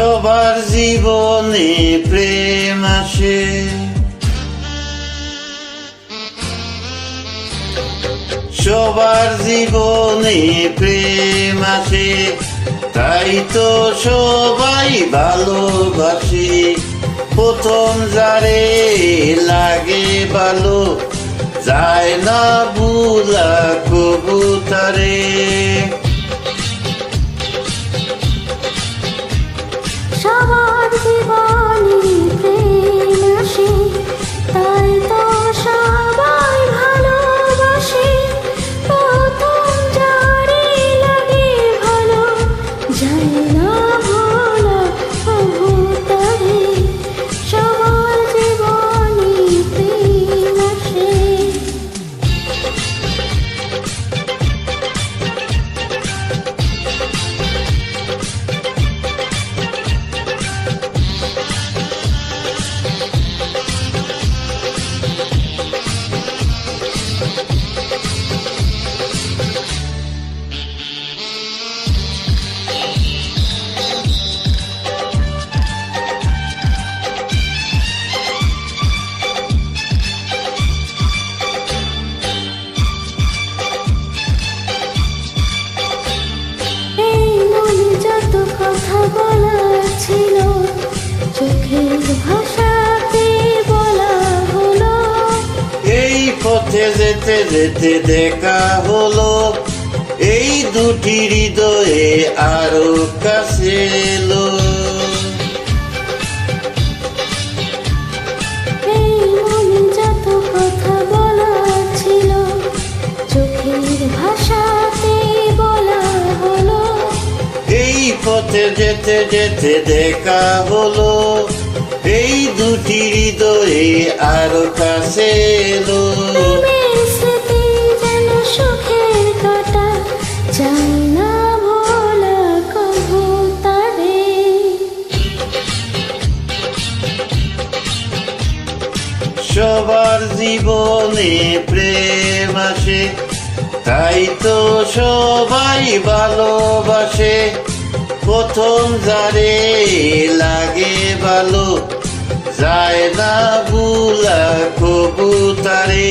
সবার জীবনে প্রেম আসে, সবার জীবনে প্রেম আসে, তাই তো সবাই ভালোবাসে। প্রথম যারে লাগে ভালো, যায় না বুলা কবুতরে। সবার জীবনে প্রেম আসে, তাই তো সবাই ভালোবাসে। প্রথম যারে লাগে ভালো, যায় না ভোলা কবুতরে। সবার জীবনে প্রেম আসে। কথা বলার ছিল, চোখের ভাষাতে বলা হলো। এই পথে যেতে যেতে দেখা হলো, এই দুটি হৃদয়ে আরো কাছে এলো। এই মনে যত কথা বলার ছিল, চোখের ভাষাতে বলা হলো। এই পথে যেতে যেতে দেখা হলো, এই দুটি হৃদয়ে আরো কাছে এলো। প্রেমের স্মৃতি যেন সুখের কাঁটা, যায় না ভোলা কবুতরে। সবার জীবনে প্রেম আসে, তাই তো সবাই ভালোবাসে। প্রথম যারে লাগে ভালো, যায় না বুলা কবুতরে।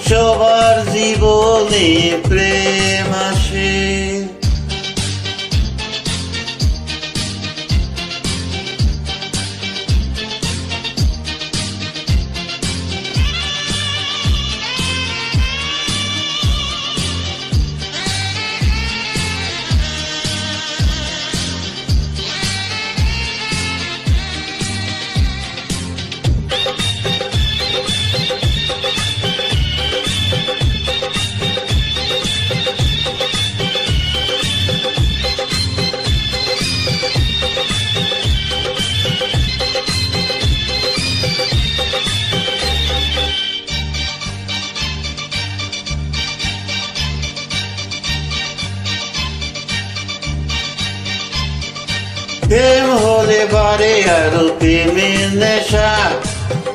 সবার জীবনে প্রেম আসে। প্রেম হলে বারে আরো প্রেমের নেশা,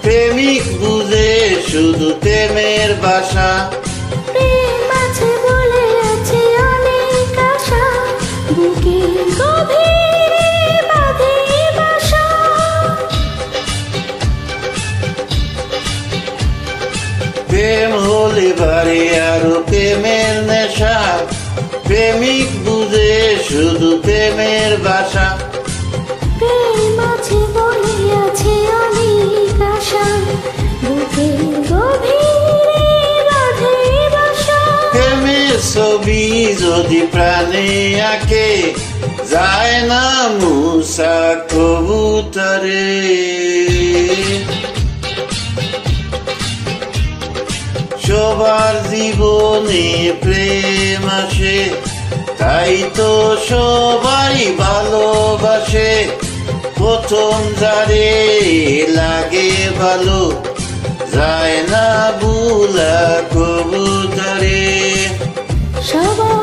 প্রেমিক বুঝে শুধু প্রেমের বাসা। প্রেম আছে বলে আছে অনেক আশা, বুকের গভীরে বাঁধে বাসা। প্রেম হলে বারে আরো প্রেমের নেশা, প্রেমিক বুঝে শুধু প্রেমের বাসা। প্রেম আছে বলে আছে অনেক আশা, বুকের গভীরে বাঁধে বাসা। প্রেমের ছবি যদি প্রাণে আঁকে, যায় না মুসা কবুতরে। সবার জীবনে প্রেম আসে, তাই তো সবাই ভালোবাসে। প্রথম যারে লাগে ভালো, যায় না বুলা কবুতরে। সবার